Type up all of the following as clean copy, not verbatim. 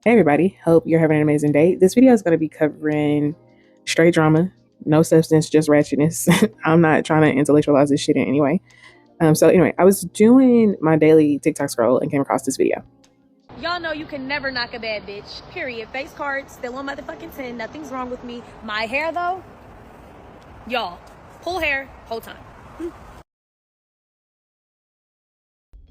Hey everybody, hope you're having an amazing day. This video is going to be covering straight drama, no substance, just ratchetness. I'm not trying to intellectualize this shit in any way. So anyway, I was doing my daily TikTok scroll and came across this video. Y'all know you can never knock a bad bitch, period. Face card, still on motherfucking 10. Nothing's wrong with me. My hair though, y'all, pull hair, whole time.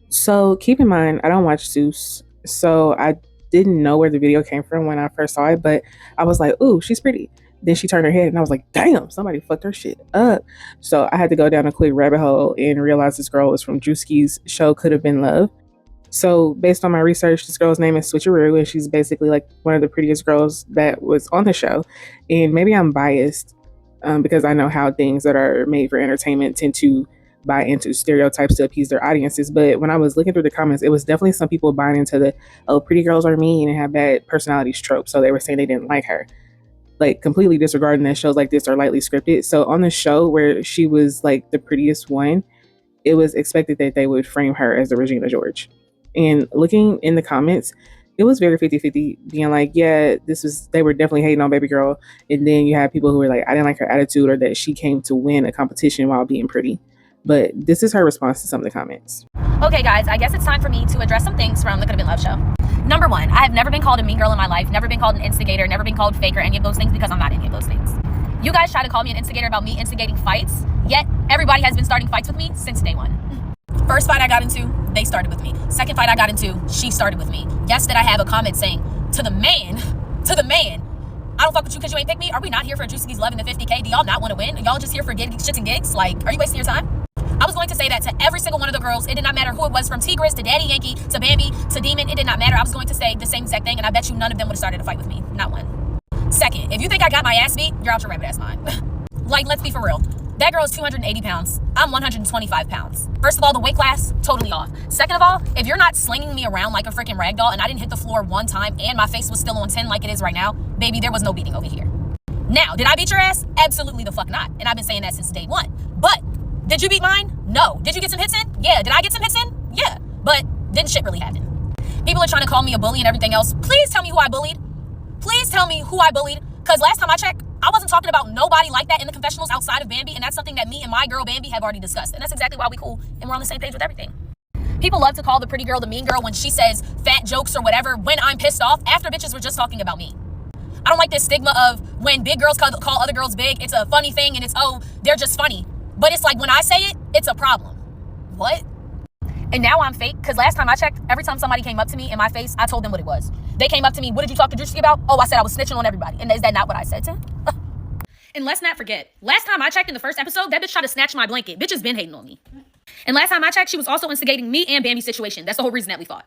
So keep in mind, I don't watch Zeus, so I didn't know where the video came from when I first saw it, but I was like, ooh, she's pretty. Then she turned her head and I was like, damn, somebody fucked her shit up. So I had to go down a quick rabbit hole and realize this girl was from Drewski's show Could Have Been Love. So based on my research, this girl's name is Switcheroo, and she's basically like one of the prettiest girls that was on the show. And maybe I'm biased because I know how things that are made for entertainment tend to buy into stereotypes to appease their audiences. But when I was looking through the comments, it was definitely some people buying into the, oh, pretty girls are mean and have bad personalities trope. So they were saying they didn't like her, like completely disregarding that shows like this are lightly scripted. So on the show where she was like the prettiest one, it was expected that they would frame her as the Regina George. And looking in the comments, it was very 50-50, being like, yeah, they were definitely hating on baby girl. And then you have people who were like, I didn't like her attitude, or that she came to win a competition while being pretty. But this is her response to some of the comments. Okay, guys, I guess it's time for me to address some things from the Could Have Been Love show. Number one, I have never been called a mean girl in my life, never been called an instigator, never been called fake or any of those things, because I'm not any of those things. You guys try to call me an instigator about me instigating fights, yet everybody has been starting fights with me since day one. First fight I got into, they started with me. Second fight I got into, she started with me. Yes, did I have a comment saying, to the man, I don't fuck with you because you ain't pick me? Are we not here for Drewski's love in the 50K? Do y'all not want to win? Are y'all just here for getting shits and gigs? Like, are you wasting your time? I was going to say that to every single one of the girls. It did not matter who it was, from Tigris to Daddy Yankee to Bambi to Demon. It did not matter. I was going to say the same exact thing, and I bet you none of them would have started a fight with me. Not one. Second, if you think I got my ass beat, you're out your rabbit ass mind. Like, let's be for real. That girl is 280 pounds. I'm 125 pounds. First of all, the weight class, totally off. Second of all, if you're not slinging me around like a freaking rag doll and I didn't hit the floor one time and my face was still on 10 like it is right now, baby, there was no beating over here. Now, did I beat your ass? Absolutely the fuck not. And I've been saying that since day one. But did you beat mine? No. Did you get some hits in? Yeah. Did I get some hits in? Yeah. But didn't shit really happen. People are trying to call me a bully and everything else. Please tell me who I bullied. Please tell me who I bullied. Because last time I checked, I wasn't talking about nobody like that in the confessionals outside of Bambi, and that's something that me and my girl Bambi have already discussed. And that's exactly why we cool and we're on the same page with everything. People love to call the pretty girl the mean girl when she says fat jokes or whatever when I'm pissed off after bitches were just talking about me. I don't like this stigma of when big girls call other girls big, it's a funny thing and it's, oh, they're just funny. But it's like when I say it, it's a problem. What? And now I'm fake, because last time I checked, every time somebody came up to me in my face, I told them what it was. They came up to me, what did you talk to Drewski about? Oh, I said I was snitching on everybody. And is that not what I said to him? And let's not forget, last time I checked in the first episode, that bitch tried to snatch my blanket. Bitch has been hating on me. And last time I checked, she was also instigating me and Bambi's situation. That's the whole reason that we fought.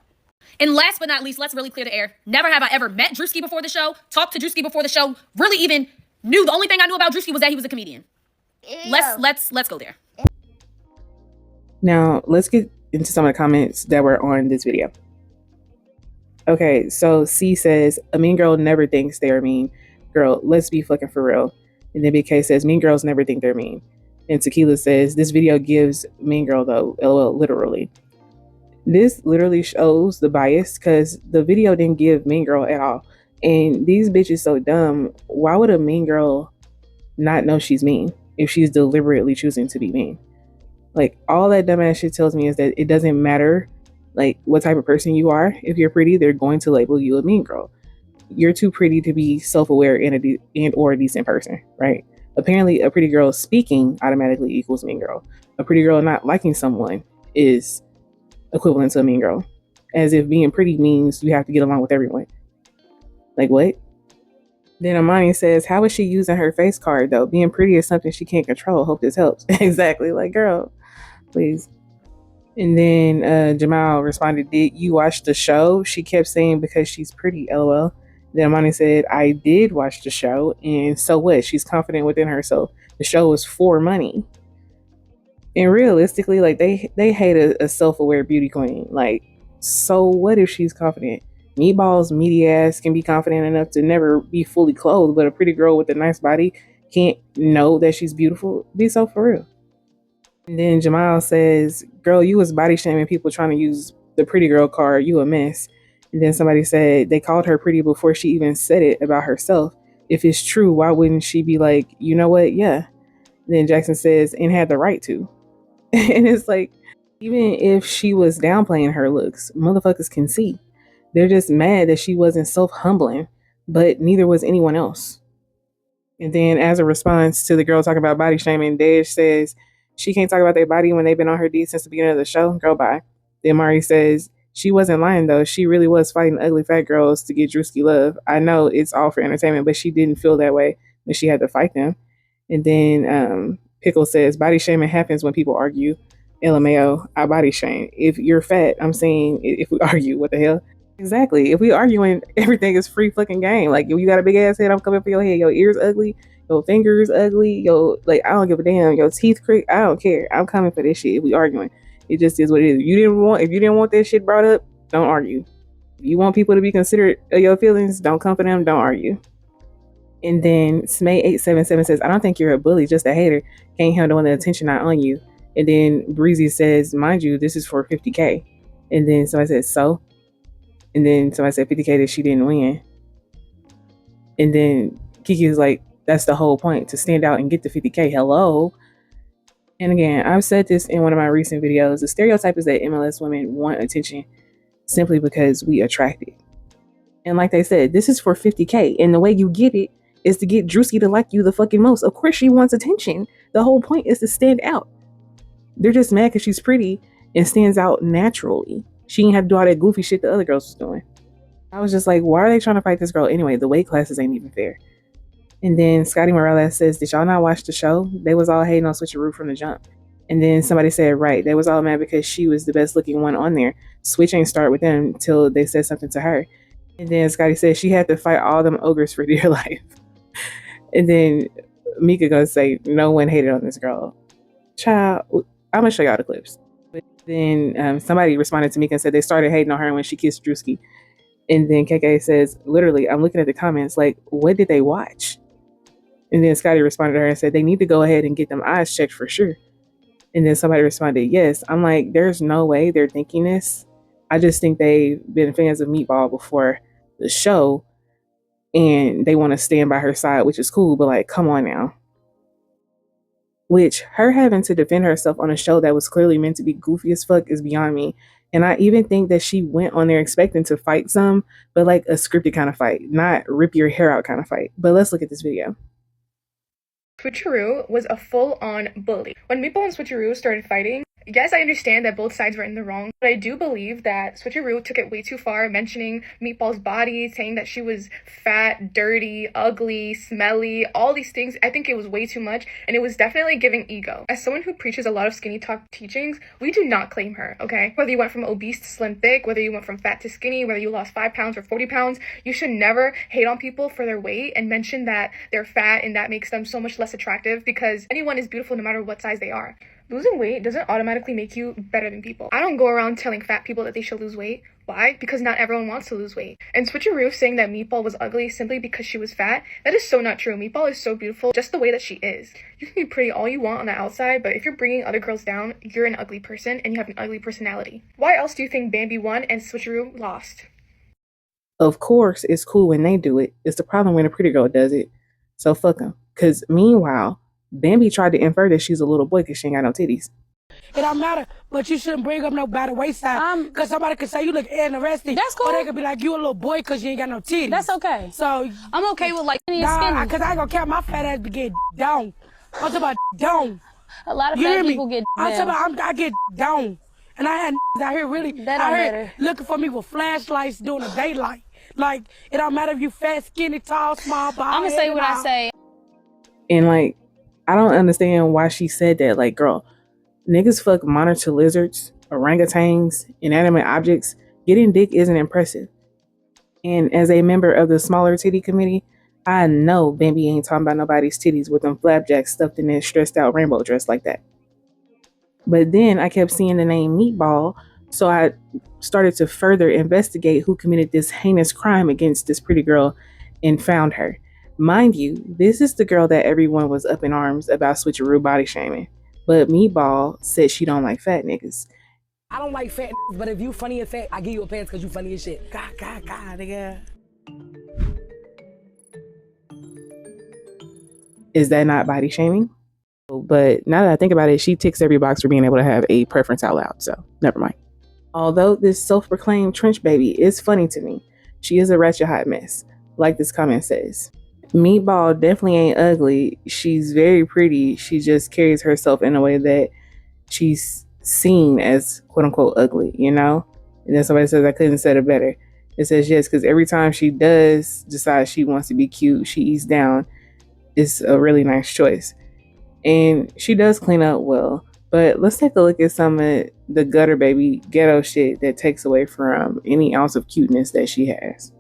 And last but not least, let's really clear the air. Never have I ever met Drewski before the show, talked to Drewski before the show, really even knew. The only thing I knew about Drewski was that he was a comedian. Let's go there. Now, let's get into some of the comments that were on this video. Okay, so C says, a mean girl never thinks they're mean. Girl, let's be fucking for real. And then BK says, mean girls never think they're mean. And Tequila says, this video gives mean girl though, LOL, literally. This literally shows the bias, because the video didn't give mean girl at all. And these bitches so dumb. Why would a mean girl not know she's mean if she's deliberately choosing to be mean? Like, all that dumbass shit tells me is that it doesn't matter like what type of person you are. If you're pretty, they're going to label you a mean girl. You're too pretty to be self-aware and or a decent person, right? Apparently, a pretty girl speaking automatically equals mean girl. A pretty girl not liking someone is equivalent to a mean girl. As if being pretty means you have to get along with everyone. Like, what? Then Amani says, how is she using her face card though? Being pretty is something she can't control. Hope this helps. Exactly. Like, girl, please. And then Jamal responded, did you watch the show? She kept saying because she's pretty, LOL. Then Amani said, I did watch the show, and so what? She's confident within herself. The show was for money. And realistically, like, they hate a self-aware beauty queen. Like, so what if she's confident? Meatball's meaty ass can be confident enough to never be fully clothed, but a pretty girl with a nice body can't know that she's beautiful. Be so for real. And then Jamal says, girl, you was body shaming people trying to use the pretty girl card. You a mess. And then somebody said they called her pretty before she even said it about herself. If it's true, why wouldn't she be like, you know what? Yeah. And then Jackson says, and had the right to. And it's like, even if she was downplaying her looks, motherfuckers can see. They're just mad that she wasn't self humbling, but neither was anyone else. And then, as a response to the girl talking about body shaming, Dej says she can't talk about their body when they've been on her D since the beginning of the show. Girl, bye. Then Mari says she wasn't lying though. She really was fighting ugly fat girls to get Drewski love. I know it's all for entertainment, but she didn't feel that way when she had to fight them. And then Pickle says body shaming happens when people argue. LMAO, I body shame. If you're fat, I'm saying if we argue, what the hell? Exactly. If we arguing, everything is free fucking game. Like, if you got a big ass head, I'm coming for your head. Your ears ugly, your fingers ugly, your, like, I don't give a damn. Your teeth crick, I don't care. I'm coming for this shit. If we arguing, it just is what it is. If you didn't want that shit brought up, don't argue. If you want people to be considerate of your feelings, don't come for them. Don't argue. And then Smay877 says, I don't think you're a bully, just a hater. Can't handle the attention not on you. And then Breezy says, mind you, this is for 50K. And then somebody says, so? And then somebody said 50K that she didn't win. And then Kiki is like, that's the whole point, to stand out and get the 50K. Hello. And again, I've said this in one of my recent videos. The stereotype is that MLS women want attention simply because we attract it. And like they said, this is for 50K. And the way you get it is to get Drewski to like you the fucking most. Of course she wants attention. The whole point is to stand out. They're just mad because she's pretty and stands out naturally. She didn't have to do all that goofy shit the other girls was doing. I was just like, why are they trying to fight this girl anyway? The weight classes ain't even fair. And then Scotty Morales says, did y'all not watch the show? They was all hating on Switcheroo from the jump. And then somebody said, right, they was all mad because she was the best looking one on there. Switch ain't start with them until they said something to her. And then Scotty said she had to fight all them ogres for dear life. And then Mika goes say, no one hated on this girl. Child, I'm going to show y'all the clips. But then somebody responded to Mika and said they started hating on her when she kissed Drewski. And then KK says, literally, I'm looking at the comments like, what did they watch? And then Scotty responded to her and said, they need to go ahead and get them eyes checked for sure. And then somebody responded, yes. I'm like, there's no way they're thinking this. I just think they've been fans of Meatball before the show and they want to stand by her side, which is cool, but like, come on now. Which, her having to defend herself on a show that was clearly meant to be goofy as fuck is beyond me. And I even think that she went on there expecting to fight some, but like a scripted kind of fight, not rip your hair out kind of fight. But let's look at this video. Switcheroo was a full-on bully. When Meatball and Switcheroo started fighting, yes, I understand that both sides were in the wrong, but I do believe that Switcheroo took it way too far, mentioning Meatball's body, saying that she was fat, dirty, ugly, smelly, all these things. I think it was way too much, and it was definitely giving ego. As someone who preaches a lot of skinny talk teachings, we do not claim her, okay? Whether you went from obese to slim thick, whether you went from fat to skinny, whether you lost 5 pounds or 40 pounds, you should never hate on people for their weight and mention that they're fat and that makes them so much less attractive, because anyone is beautiful no matter what size they are. Losing weight doesn't automatically make you better than people. I don't go around telling fat people that they should lose weight. Why? Because not everyone wants to lose weight. And Switcheroo saying that Meatball was ugly simply because she was fat, that is so not true. Meatball is so beautiful just the way that she is. You can be pretty all you want on the outside, but if you're bringing other girls down, you're an ugly person and you have an ugly personality. Why else do you think Bambi won and Switcheroo lost? Of course, it's cool when they do it. It's the problem when a pretty girl does it. So fuck them. Because meanwhile, Bambi tried to infer that she's a little boy because she ain't got no titties. It don't matter, but you shouldn't bring up no by the wayside. Because somebody could say you look interesting. That's cool. Or they could be like, you a little boy because you ain't got no titties. That's okay. So I'm okay with like skinny and skinny. because I ain't gonna count my fat ass to get down. I'm talking about down. A lot of You fat hear me? people get I'm down. talking about I get down. And I had out here really That don't matter. looking for me with flashlights during the daylight. Like, it don't matter if you fat, skinny, tall, small, bald. I'm gonna say what I say. And like, I don't understand why she said that. Like, girl, niggas fuck monitor lizards, orangutans, inanimate objects. Getting dick isn't impressive. And as a member of the smaller titty committee, I know Bambi ain't talking about nobody's titties with them flapjacks stuffed in their stressed out rainbow dress like that. But then I kept seeing the name Meatball, so I started to further investigate who committed this heinous crime against this pretty girl and found her. Mind you, this is the girl that everyone was up in arms about Switcheroo body shaming. But Meatball said she don't like fat niggas. I don't like fat but if you funny as fat, I give you a pass because you funny as shit. God, nigga. Is that not body shaming? But now that I think about it, she ticks every box for being able to have a preference out loud, so never mind. Although this self-proclaimed trench baby is funny to me, she is a wretched hot mess, like this comment says. Meatball definitely ain't ugly. She's very pretty. She just carries herself in a way that she's seen as quote-unquote ugly, you know? And then somebody says, I couldn't have said it better. It says yes, because every time she does decide she wants to be cute, she eats down. It's a really nice choice. And she does clean up well. But let's take a look at some of the gutter baby ghetto shit that takes away from any ounce of cuteness that she has.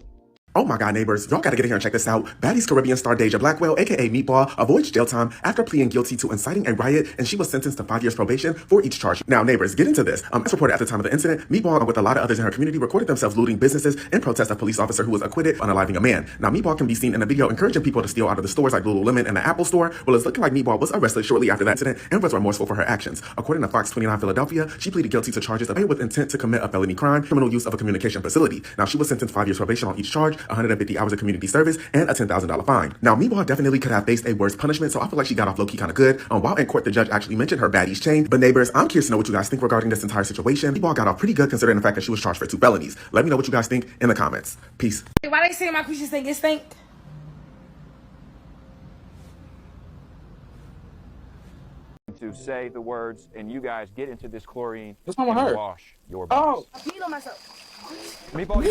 Oh my God, neighbors, y'all gotta get in here and check this out. Baddies Caribbean star Deja Blackwell, aka Meatball, avoids jail time after pleading guilty to inciting a riot, and she was sentenced to 5 years probation for each charge. Now, neighbors, get into this. As reported at the time of the incident, Meatball, with a lot of others in her community, recorded themselves looting businesses in protest of a police officer who was acquitted unaliving a man. Now, Meatball can be seen in a video encouraging people to steal out of the stores like Lululemon and the Apple store. Well, it's looking like Meatball was arrested shortly after that incident and was remorseful for her actions. According to Fox 29 Philadelphia, she pleaded guilty to charges of with intent to commit a felony crime, criminal use of a communication facility. Now, she was sentenced 5 years probation on each charge, 150 hours of community service, and a $10,000 fine. Now, Meatball definitely could have faced a worse punishment, so I feel like she got off low-key kind of good. While in court, the judge actually mentioned her baddies changed. But neighbors, I'm curious to know what you guys think regarding this entire situation. Meatball got off pretty good considering the fact that she was charged for 2 felonies. Let me know what you guys think in the comments. Peace. Why they say my coochie stink? It stink. To say the words, and you guys get into this chlorine. What's wrong with her? Wash your bodies. I peed on myself. Meatball,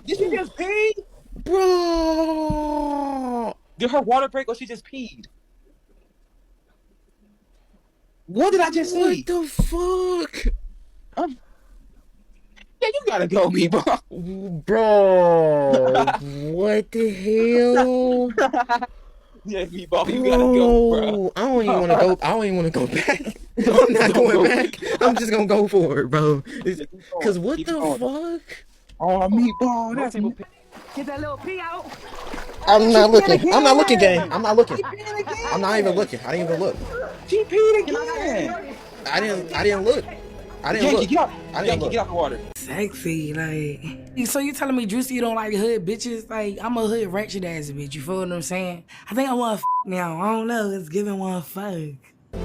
Did she just pee? Bro! Did her water break or she just peed? What did I just say? What the fuck? Yeah, you gotta go, Meatball. Bro, what the hell? Yeah, Meatball, you gotta go, bro. I don't even want to go. I don't even want to go back. I'm not going back. I'm just gonna go for it, bro. Cause what the fuck? Oh, Meatball, that's Get that little pee out. I'm not looking. I'm not looking, gang. I'm not looking. I'm not even looking. I didn't even look. she peed again. I didn't look. I didn't Yankee, look. get out. I didn't Yankee, look. get out the water. Sexy, like. So you telling me Juicy you don't like hood bitches? Like, I'm a hood ratchet ass bitch, you feel what I'm saying? I think I want now. I don't know, it's giving one fuck.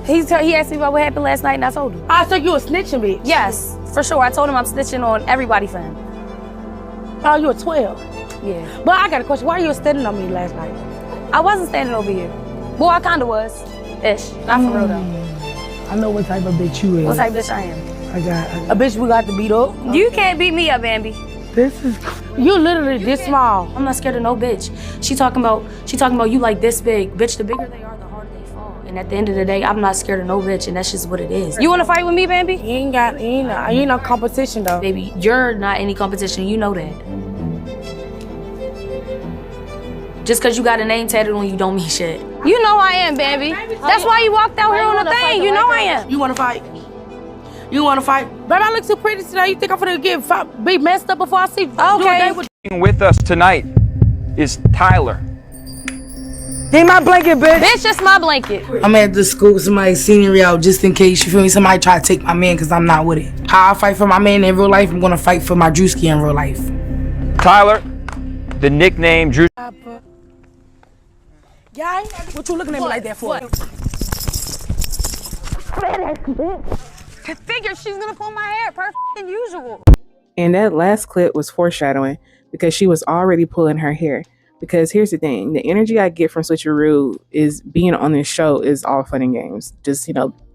He asked me about what happened last night, and I told him. Ah, so you a snitching bitch? Yes, for sure. I told him I'm snitching on everybody for him. Oh, you a 12? Yeah. But I got a question. Why you standing on me last night? I wasn't standing over you. Well, I kind of was. Ish. Not for real, though. I know what type of bitch you is. What type of bitch I am? I got a bitch we got to beat up. You can't beat me up, Bambi. This is you literally this small. I'm not scared of no bitch. She talking about you like this big. Bitch, the bigger they are, the harder they fall. And at the end of the day, I'm not scared of no bitch, and that's just what it is. You want to fight with me, Bambi? You ain't no competition though. Baby, you're not any competition. You know that. Just because you got a name tattooed on you don't mean shit. You know I am, Bambi. That's why you walked out here on the thing. You know I am. You want to fight? You want to fight? Baby, I look too pretty today. You think I'm gonna be messed up before I see? Okay. with us tonight is Tyler. Need my blanket, bitch. Bitch, just my blanket. I'm at the school. Somebody senior out just in case. You feel me? Somebody try to take my man because I'm not with it. How I fight for my man in real life, I'm gonna fight for my Drewski in real life. Tyler, the nickname Drew. Yeah, what you looking at me like that for? I figured she's gonna pull my hair, perfect than usual. And that last clip was foreshadowing because she was already pulling her hair. Because here's the thing, the energy I get from Switcheroo is being on this show is all fun and games. Just,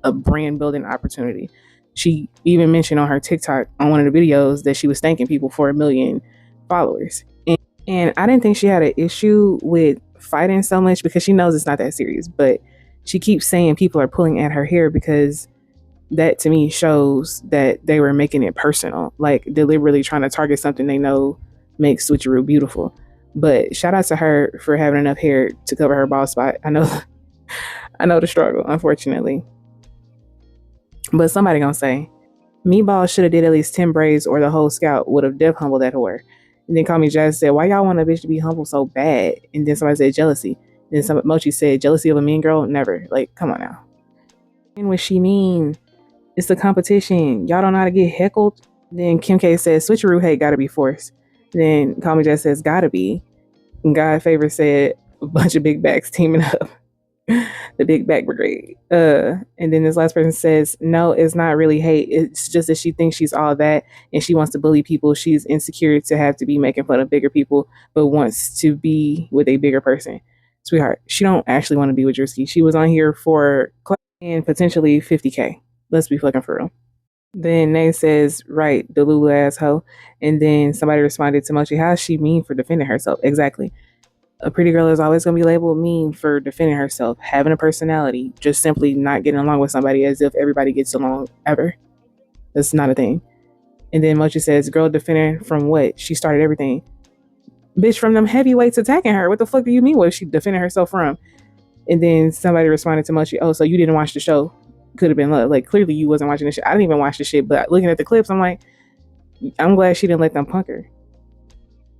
a brand building opportunity. She even mentioned on her TikTok on one of the videos that she was thanking people for 1 million followers. And I didn't think she had an issue with fighting so much because she knows it's not that serious. But she keeps saying people are pulling at her hair because that to me shows that they were making it personal, like deliberately trying to target something they know makes Switcheroo beautiful. But shout out to her for having enough hair to cover her bald spot. I know the struggle, unfortunately. But somebody gonna say, Meatball should have did at least 10 braids or the whole scalp would have def humbled that whore. And then Call Me Jazz said, why y'all want a bitch to be humble so bad? And then somebody said jealousy. Then Mochi said, jealousy of a mean girl? Never. Like, come on now. what she mean. It's a competition. Y'all don't know how to get heckled. Then Kim K says, Switcheroo hate gotta be forced. Then Call Me Jess says, gotta be. And God Favor said, a bunch of big backs teaming up. The big back brigade. And then this last person says, no, it's not really hate. It's just that she thinks she's all that and she wants to bully people. She's insecure to have to be making fun of bigger people, but wants to be with a bigger person. Sweetheart, she don't actually want to be with Drewski. She was on here for and potentially 50K. Let's be fucking for real. Then Nay says, right, the Lulu asshole. And then somebody responded to Mochi, how's she mean for defending herself? Exactly. A pretty girl is always going to be labeled mean for defending herself, having a personality, just simply not getting along with somebody as if everybody gets along ever. That's not a thing. And then Mochi says, girl defending from what? She started everything. Bitch, from them heavyweights attacking her. What the fuck do you mean? What is she defending herself from? And then somebody responded to Mochi, oh, so you didn't watch the show. Could have been love. Like, clearly you wasn't watching the shit. I didn't even watch the shit, but looking at the clips, I'm like, I'm glad she didn't let them punk her.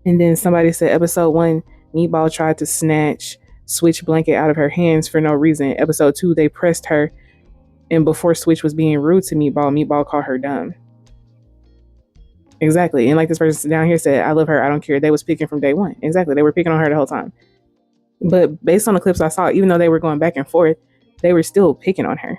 And then somebody said, episode 1, Meatball tried to snatch Switch blanket out of her hands for no reason. Episode 2, they pressed her, and before Switch was being rude to Meatball called her dumb. Exactly. And like this person down here said, I love her, I don't care. They was picking from day one. Exactly. They were picking on her the whole time. But based on the clips I saw, even though they were going back and forth, they were still picking on her.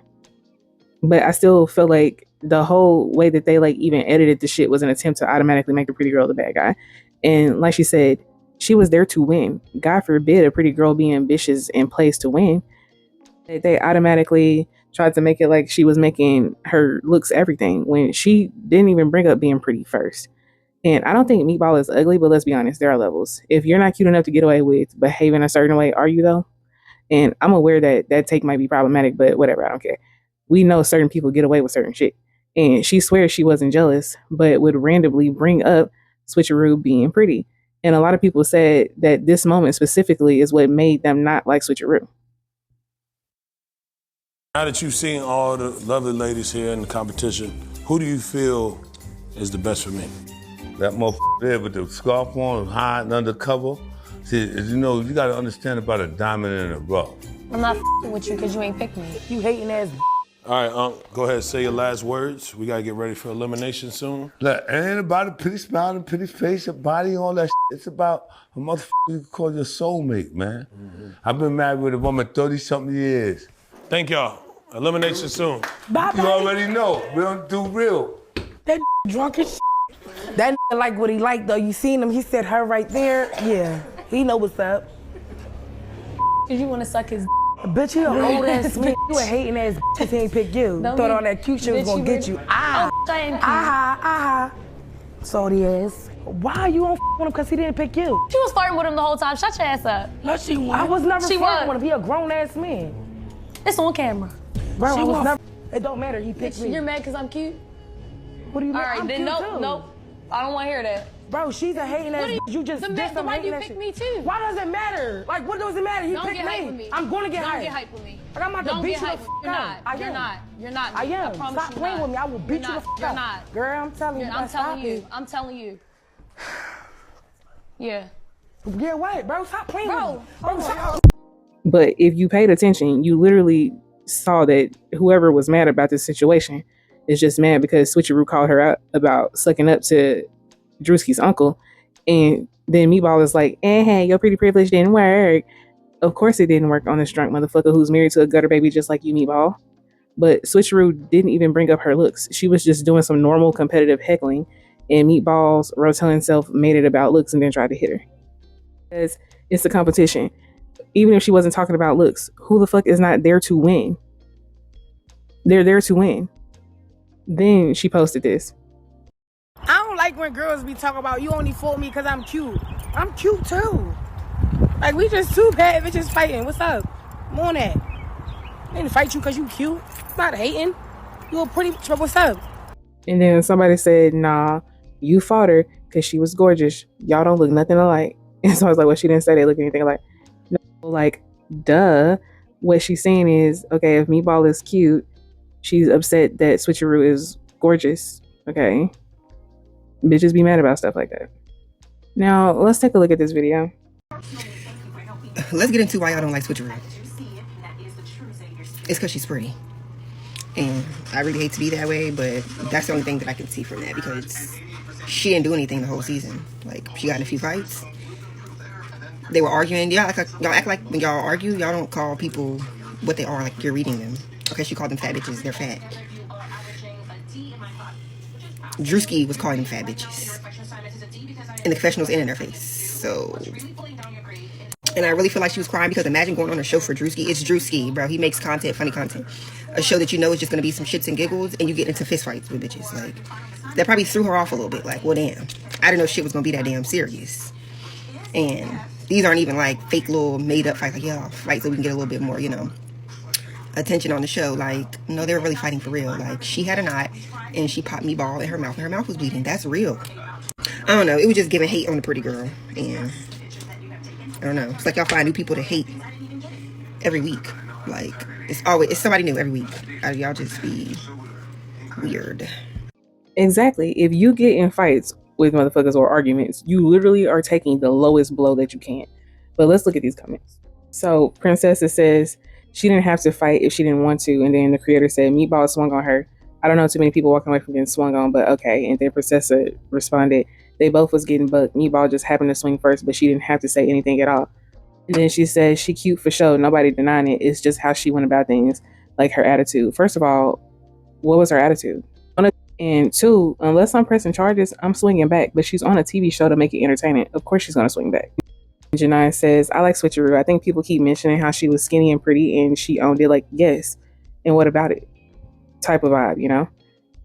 But I still feel like the whole way that they like even edited the shit was an attempt to automatically make the pretty girl the bad guy. And like she said, she was there to win. God forbid a pretty girl be ambitious and plays to win. They automatically tried to make it like she was making her looks everything when she didn't even bring up being pretty first. And I don't think Meatball is ugly, but let's be honest, there are levels. If you're not cute enough to get away with behaving a certain way, are you though? And I'm aware that that take might be problematic, but whatever, I don't care. We know certain people get away with certain shit. And she swears she wasn't jealous, but would randomly bring up Switcheroo being pretty. And a lot of people said that this moment specifically is what made them not like Switcheroo. Now that you've seen all the lovely ladies here in the competition, who do you feel is the best for me? That motherfucker there with the scarf on, hiding under cover. See, you know, you gotta understand about a diamond in a rough. I'm not with you because you ain't picked me. You hating ass. All right, go ahead, say your last words. We gotta get ready for elimination soon. Look, it ain't about a pretty smile, a pretty face, a body, all that shit. It's about a motherfucker you can call your soulmate, man. I've been married with a woman 30-something years. Thank y'all. Elimination soon. Bye. You already know, we don't do real. That drunk as shit. That like what he liked though. You seen him, he said her right there. Yeah, he know what's up. Because you want to suck his Bitch, you an old ass bitch. You a hating ass bitch. He ain't pick you. Thought all that cute shit was gonna get you. Salty ass. Why you on with him? Because he didn't pick you. She was flirting with him the whole time. Shut your ass up. No, she wasn't. I was never flirting with him. He a grown ass man. It's on camera. Bro, I was never. It don't matter. He picked me. You're mad because I'm cute? What do you mean? All right, I'm then nope. I don't want to hear that. Bro, she's a hating ass. You just did some why hating you ass pick shit. me too? Why does it matter? Like, what does it matter? He Don't picked get hype with me. I'm gonna get hype. Don't get hype with me. Like, I'm about to beat you the hype. fuck You're up. not. You're not. You're not. I am. I promise Stop you playing not. with me. I will beat you the fuck You're up. not. Girl, I'm telling you. I'm telling you. I'm telling you. Yeah. Yeah, what, bro? Stop playing with me. Bro, stop. But if you paid attention, you literally saw that whoever was mad about this situation is just mad because Switcheroo called her out about sucking up to Drewski's uncle. And then Meatball is like, hey, your pretty privilege didn't work. Of course it didn't work on this drunk motherfucker who's married to a gutter baby just like you, Meatball. But Switcheroo didn't even bring up her looks. She was just doing some normal competitive heckling. And Meatball's Rotellan self made it about looks and then tried to hit her. Because it's a competition. Even if she wasn't talking about looks, who the fuck is not there to win? They're there to win. Then she posted this. I don't like when girls be talking about you only fought me because I'm cute. I'm cute too. Like, we just two bad bitches fighting. What's up? I'm on that. I didn't fight you because you cute. I'm not hating. You a pretty bitch, but what's up? And then somebody said, nah, you fought her because she was gorgeous. Y'all don't look nothing alike. And so I was like, well, she didn't say they look anything alike. No, like, duh. What she's saying is, okay, if Meatball is cute, she's upset that Switcheroo is gorgeous. Okay. Bitches be mad about stuff like that. Now, let's take a look at this video. Let's get into why y'all don't like Switcheroo. It's because she's pretty. And I really hate to be that way, but that's the only thing that I can see from that, because she didn't do anything the whole season. Like, she got in a few fights. They were arguing. Y'all act like when y'all argue, y'all don't call people what they are, like you're reading them. Okay, she called them fat bitches. They're fat. Drewski was calling them fat bitches in the confessionals and in their face. So, and I really feel like she was crying, because imagine going on a show for Drewski. It's Drewski, bro. He makes content, funny content. A show that you know is just going to be some shits and giggles, and you get into fist fights with bitches. Like, that probably threw her off a little bit. Like, well, damn. I didn't know shit was going to be that damn serious. And these aren't even like fake little made up fights. Like, yeah, fight so we can get a little bit more, attention on the show. Like, no, they were really fighting for real. Like, she had a knot and she popped Meatball in her mouth and her mouth was bleeding. That's real. I don't know. It was just giving hate on the pretty girl. And I don't know. It's like y'all find new people to hate every week. Like, it's somebody new every week. Y'all just be weird. Exactly. If you get in fights with motherfuckers or arguments, you literally are taking the lowest blow that you can. But let's look at these comments. So Princessa says she didn't have to fight if she didn't want to, and then the creator said Meatball swung on her. I don't know too many people walking away from getting swung on, but okay. And then Princessa responded, they both was getting bucked. Meatball just happened to swing first, but she didn't have to say anything at all. And then she says she cute for sure. Nobody denying it. It's just how she went about things, like her attitude. First of all, what was her attitude? And two, unless I'm pressing charges, I'm swinging back. But she's on a TV show to make it entertaining. Of course she's going to swing back. Janine says, I like Switcheroo. I think people keep mentioning how she was skinny and pretty, and she owned it. Like, yes. And what about it? Type of vibe,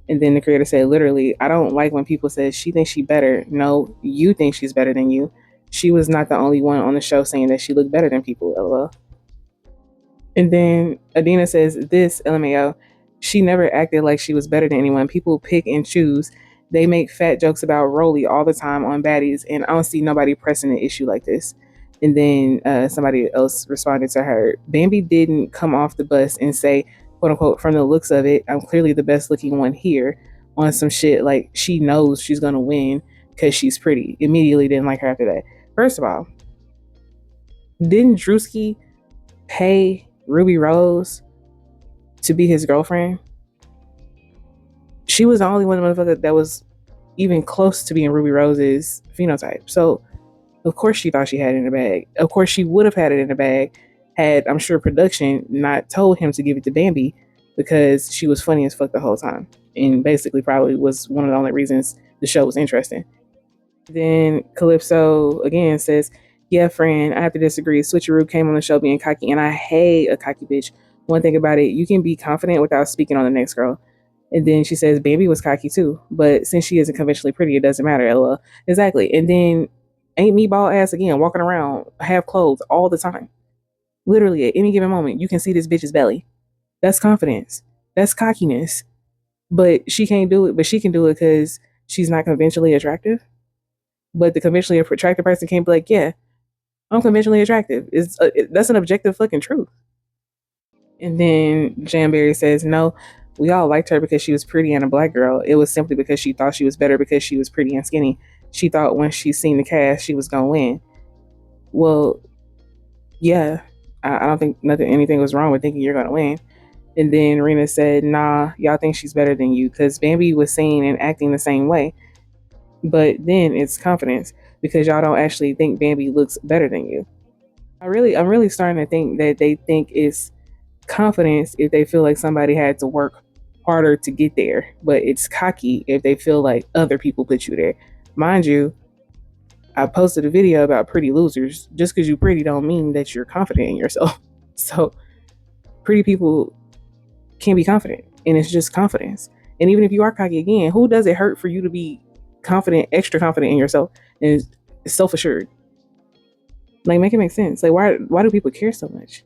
And then the creator said, literally, I don't like when people say she thinks she better. No, you think she's better than you. She was not the only one on the show saying that she looked better than people, lol. And then Adina says, this, LMAO, she never acted like she was better than anyone. People pick and choose. They make fat jokes about Rolly all the time on baddies, and I don't see nobody pressing an issue like this. And then somebody else responded to her, Bambi didn't come off the bus and say, quote unquote, from the looks of it, I'm clearly the best looking one here, on some shit like she knows she's gonna win because she's pretty. Immediately didn't like her after that. First of all, didn't Drewski pay Ruby Rose to be his girlfriend? She was the only one motherfucker that was even close to being Ruby Rose's phenotype. So of course she thought she had it in the bag. Of course she would have had it in the bag had, I'm sure, production not told him to give it to Bambi, because she was funny as fuck the whole time. And basically probably was one of the only reasons the show was interesting. Then Calypso again says, yeah, friend, I have to disagree. Switcheroo came on the show being cocky, and I hate a cocky bitch. One thing about it, you can be confident without speaking on the next girl. And then she says, Baby was cocky too. But since she isn't conventionally pretty, it doesn't matter, lol. Exactly. And then ain't Meatball ass again walking around half clothes all the time. Literally at any given moment, you can see this bitch's belly. That's confidence. That's cockiness. But she can't do it. But she can do it because she's not conventionally attractive. But the conventionally attractive person can't be like, yeah, I'm conventionally attractive. That's an objective fucking truth. And then Jamberry says, no, we all liked her because she was pretty and a black girl. It was simply because she thought she was better because she was pretty and skinny. She thought when she seen the cast, she was gonna win. Well, yeah, I don't think anything was wrong with thinking you're gonna win. And then Rena said, nah, y'all think she's better than you because Bambi was saying and acting the same way. But then it's confidence because y'all don't actually think Bambi looks better than you. I'm really starting to think that they think it's confidence if they feel like somebody had to work harder to get there, but it's cocky if they feel like other people put you there. Mind you, I posted a video about pretty losers. Just because you're pretty don't mean that you're confident in yourself. So pretty people can be confident, and it's just confidence. And even if you are cocky, again, who does it hurt for you to be confident, extra confident in yourself and self-assured? Like, make it make sense. Like, why do people care so much?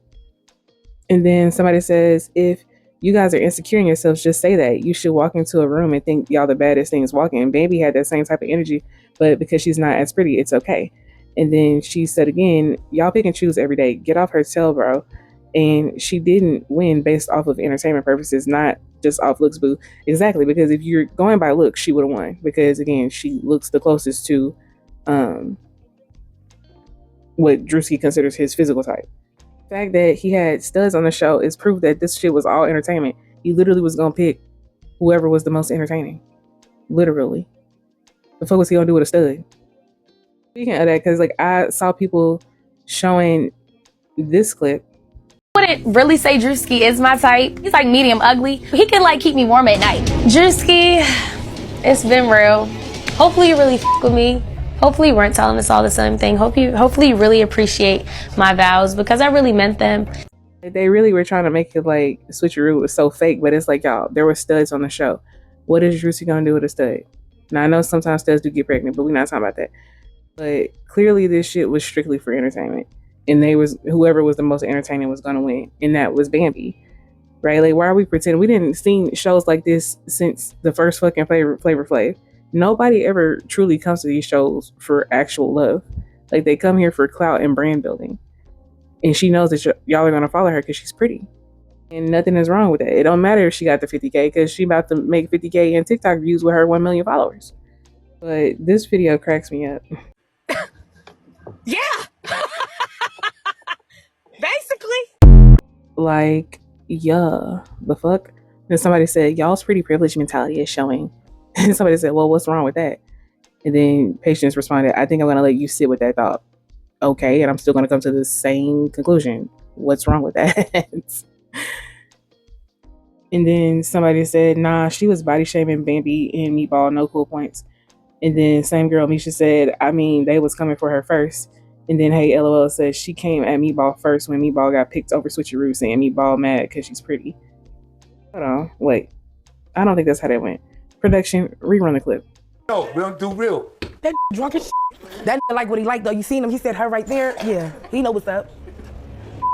And then somebody says, if you guys are insecure in yourselves, just say that. You should walk into a room and think y'all the baddest things walking. Baby had that same type of energy, but because she's not as pretty, it's okay. And then she said again, y'all pick and choose every day. Get off her tail, bro. And she didn't win based off of entertainment purposes, not just off looks, boo. Exactly, because if you're going by looks, she would have won. Because again, she looks the closest to what Drewski considers his physical type. The fact that he had studs on the show is proof that this shit was all entertainment. He literally was gonna pick whoever was the most entertaining. Literally. The fuck was he gonna do with a stud? Speaking of that, because like I saw people showing this clip. I wouldn't really say Drewski is my type. He's like medium ugly. He can like keep me warm at night. Drewski, it's been real. Hopefully you really f with me. Hopefully you weren't telling us all the same thing. Hopefully you really appreciate my vows because I really meant them. They really were trying to make it like Switcheroo was so fake, but it's like, y'all, there were studs on the show. What is Drewski gonna do with a stud? Now I know sometimes studs do get pregnant, but we're not talking about that. But clearly this shit was strictly for entertainment. And whoever was the most entertaining was gonna win. And that was Bambi. Right? Like, why are we pretending? We didn't see shows like this since the first fucking Flavor Flav. Nobody ever truly comes to these shows for actual love. Like, they come here for clout and brand building. And she knows that y'all are gonna follow her because she's pretty. And nothing is wrong with that. It don't matter if she got the 50K because she about to make 50K in TikTok views with her 1 million followers. But this video cracks me up. Yeah. Basically. Like, yeah, the fuck? Then somebody said, y'all's pretty privileged mentality is showing. And somebody said, well, what's wrong with that? And then Patience responded, I think I'm gonna let you sit with that thought. Okay, and I'm still gonna come to the same conclusion. What's wrong with that? And then somebody said, nah, she was body shaming Bambi and Meatball, no cool points. And then same girl, Misha, said, I mean, they was coming for her first. And then Hey LOL says she came at Meatball first when Meatball got picked over Switcheroo, saying Meatball mad because she's pretty. Hold on, wait. I don't think that's how that went. Production, rerun the clip. No, we don't do real. That drunk as shit. That like what he like though. You seen him? He said her right there. Yeah, he know what's up.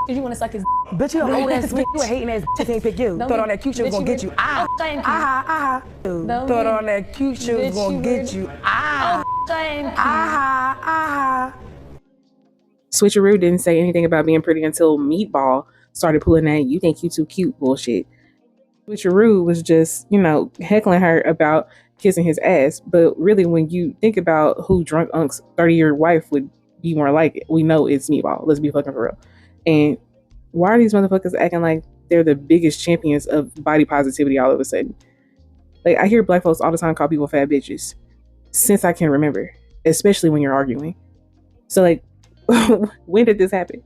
Did you want to suck his Bitch, you a old ass bitch. You a hating ass bitch. Can't pick you. Thought on that cute shit was gonna get you. Thought on that cute shit was gonna get you. Switcheroo didn't say anything about being pretty until Meatball started pulling that "you think you too cute" bullshit. Switcheroo was just, heckling her about kissing his ass. But really, when you think about who Drunk Unc's 30-year wife would be more like, we know it's Meatball. Let's be fucking for real. And why are these motherfuckers acting like they're the biggest champions of body positivity all of a sudden? Like, I hear black folks all the time call people fat bitches since I can remember, especially when you're arguing. So, like, when did this happen?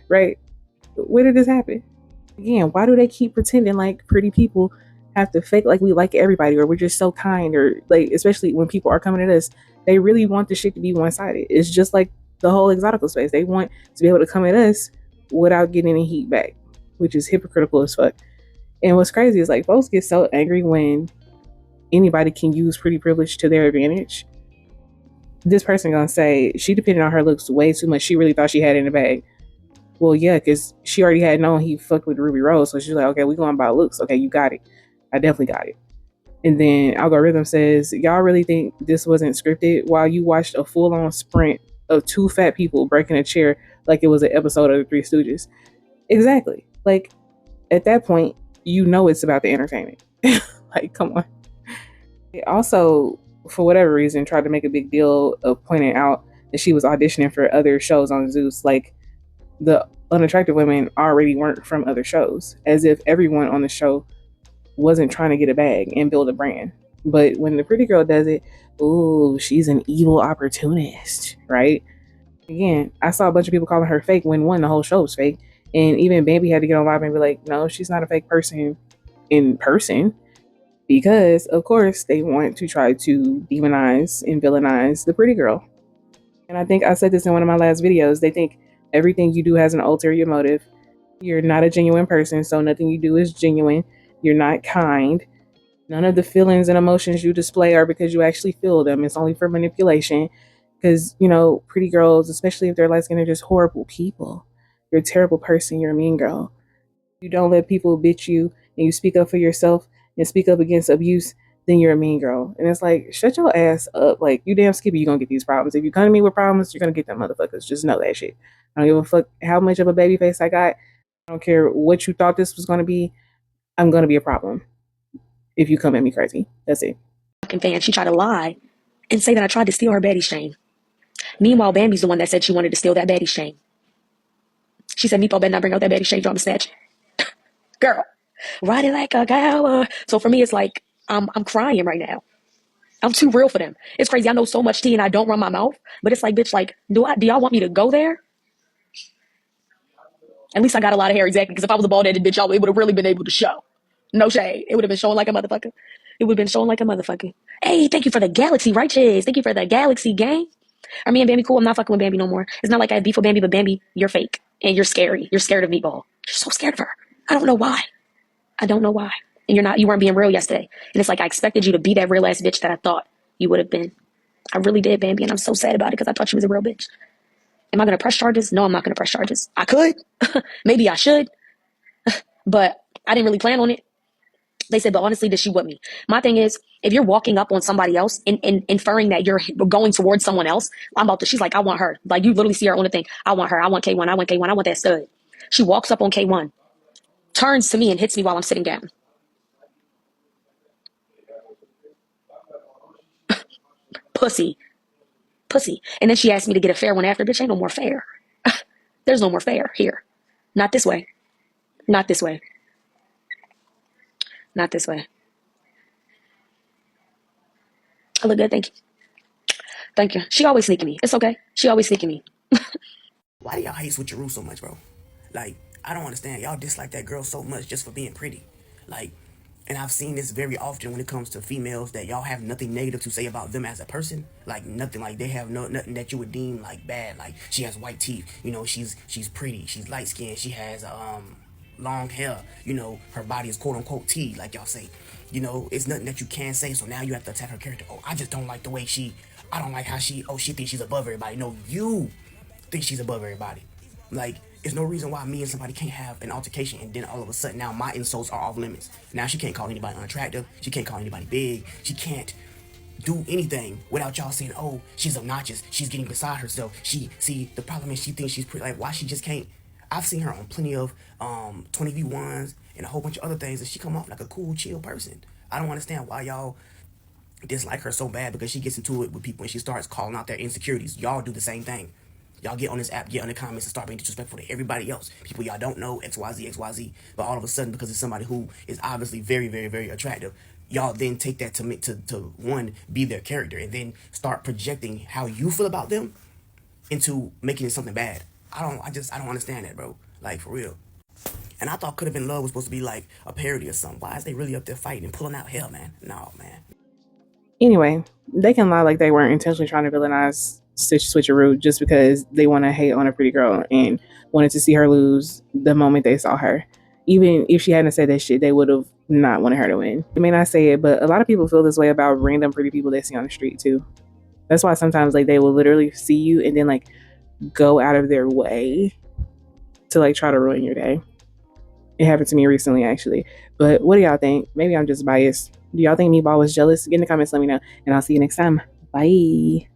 Right? When did this happen? Again, why do they keep pretending like pretty people have to fake like we like everybody or we're just so kind, or like, especially when people are coming at us, they really want the shit to be one-sided. It's just like the whole exotical space. They want to be able to come at us without getting any heat back, which is hypocritical as fuck. And what's crazy is like folks get so angry when anybody can use pretty privilege to their advantage. This person gonna say she depended on her looks way too much. She really thought she had it in the bag. Well, yeah, because she already had known he fucked with Ruby Rose, so she's like, okay, we going by looks. Okay, you got it. I definitely got it. And then Algorithm says, y'all really think this wasn't scripted while you watched a full-on sprint of two fat people breaking a chair like it was an episode of the Three Stooges? Exactly. Like, at that point, you know it's about the entertainment. Like, come on. It also, for whatever reason, tried to make a big deal of pointing out that she was auditioning for other shows on Zeus. Like, the unattractive women already weren't from other shows, as if everyone on the show wasn't trying to get a bag and build a brand. But when the pretty girl does it, ooh, she's an evil opportunist, right? Again, I saw a bunch of people calling her fake when one, the whole show was fake. And even Bambi had to get on live and be like, no, she's not a fake person in person. Because, of course, they want to try to demonize and villainize the pretty girl. And I think I said this in one of my last videos. They think everything you do has an ulterior motive. You're not a genuine person, so nothing you do is genuine. You're not kind. None of the feelings and emotions you display are because you actually feel them. It's only for manipulation. Because, pretty girls, especially if they're light skinned, are just horrible people. You're a terrible person. You're a mean girl. You don't let people bitch you and you speak up for yourself and speak up against abuse, then you're a mean girl. And it's like, shut your ass up. Like, you damn skippy, you're going to get these problems. If you come to me with problems, you're going to get them motherfuckers. Just know that shit. I don't give a fuck how much of a baby face I got. I don't care what you thought this was going to be. I'm going to be a problem if you come at me crazy. That's it. fan. She tried to lie and say that I tried to steal her baddie shame. Meanwhile, Bambi's the one that said she wanted to steal that baddie shame. She said Meatball better not bring out that baddie shame on the snatch. Girl, Ride it like a gala. So for me, it's like I'm crying right now. I'm too real for them. It's crazy. I know so much tea and I don't run my mouth, but it's like, bitch, like, do y'all want me to go there? At least I got a lot of hair, exactly. Because if I was a bald headed bitch, y'all, it would have really been able to show. No shade. It would have been showing like a motherfucker. It would have been showing like a motherfucker. Hey, thank you for the galaxy, righteous. Thank you for the galaxy, gang. Are me and Bambi cool? I'm not fucking with Bambi no more. It's not like I have beef with Bambi, but Bambi, you're fake. And you're scary. You're scared of Meatball. You're so scared of her. I don't know why. I don't know why. And you weren't being real yesterday. And it's like I expected you to be that real ass bitch that I thought you would have been. I really did, Bambi, and I'm so sad about it because I thought she was a real bitch. Am I going to press charges? No, I'm not going to press charges. I could. Maybe I should. But I didn't really plan on it. They said, but honestly, did she with me? My thing is, if you're walking up on somebody else and inferring that you're going towards someone else, she's like, I want her. Like, you literally see her on the thing. I want her. I want K1. I want K1. I want that stud. She walks up on K1, turns to me and hits me while I'm sitting down. Pussy. And then she asked me to get a fair one after. Bitch, ain't no more fair. There's no more fair here. Not this way. Not this way. Not this way. I look good, thank you. Thank you. She always sneaking me. It's okay. She always sneaking me. Why do y'all hate Switcheroo so much, bro? Like, I don't understand. Y'all dislike that girl so much just for being pretty. Like, and I've seen this very often when it comes to females, that y'all have nothing negative to say about them as a person. Like, nothing. Like, they have nothing that you would deem like bad. Like, she has white teeth. You know, she's pretty. She's light skinned. She has long hair. You know, her body is quote unquote T, like y'all say. You know, it's nothing that you can say. So now you have to attack her character. Oh, I just don't like the way I don't like how she thinks she's above everybody. No, you think she's above everybody. Like, there's no reason why me and somebody can't have an altercation and then all of a sudden now my insults are off limits. Now she can't call anybody unattractive. She can't call anybody big. She can't do anything without y'all saying, oh, she's obnoxious. She's getting beside herself. The problem is she thinks she's pretty. Like, why she just can't? I've seen her on plenty of 20v1s and a whole bunch of other things, and she come off like a cool, chill person. I don't understand why y'all dislike her so bad, because she gets into it with people and she starts calling out their insecurities. Y'all do the same thing. Y'all get on this app, get on the comments, and start being disrespectful to everybody else. People y'all don't know, XYZ. But all of a sudden, because it's somebody who is obviously very, very, very attractive, y'all then take that to one, be their character, and then start projecting how you feel about them into making it something bad. I don't understand that, bro. Like, for real. And I thought Could Have Been Love was supposed to be like a parody or something. Why is they really up there fighting and pulling out hell, man? No, man. Anyway, they can lie like they weren't intentionally trying to villainize Switcheroo just because they want to hate on a pretty girl and wanted to see her lose the moment they saw her. Even if she hadn't said that shit, they would have not wanted her to win. They may not say it, but a lot of people feel this way about random pretty people they see on the street too. That's why sometimes like they will literally see you and then like go out of their way to like try to ruin your day. It happened to me recently, actually. But what do y'all think? Maybe I'm just biased. Do y'all think Meatball was jealous? Get in the comments, let me know. And I'll see you next time. Bye.